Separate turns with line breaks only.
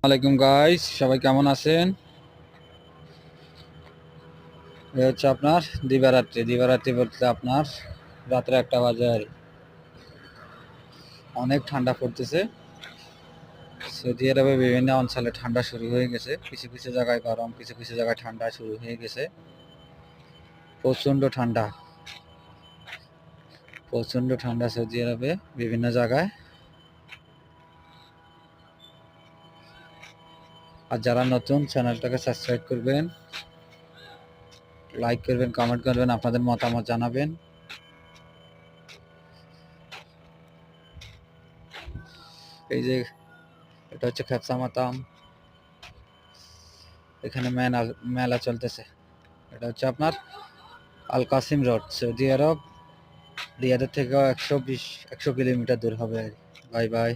আলাইকুম গাইস, সবাই কেমন আছেন? এ হচ্ছে আপনার দিবারাত্রি। দিবারাত্রি বলতে আপনার রাত্রে 1টা বাজে আর অনেক ঠান্ডা পড়তেছে। সৌদি আরবে বিভিন্ন অঞ্চলে ঠান্ডা শুরু হয়ে গেছে। কিছু কিছু জায়গায় গরম, কিছু কিছু জায়গায় ঠান্ডা শুরু হয়ে গেছে। প্রচণ্ড ঠান্ডা, প্রচণ্ড ঠান্ডা সৌদি আরবে বিভিন্ন জায়গায়। আর যারা নতুন, চ্যানেলটাকে সাবস্ক্রাইব করবেন, লাইক করবেন, কমেন্ট করবেন, আপনাদের মতামত জানাবেন। এই যে এটা হচ্ছে খেপসা মাতাম, এখানে মেলা চলতেছে। এটা হচ্ছে আপনার আল কাসিম রোড, সৌদি আরব। রিয়াদের থেকে 120 100 কিলোমিটার দূর হবে। Bye bye.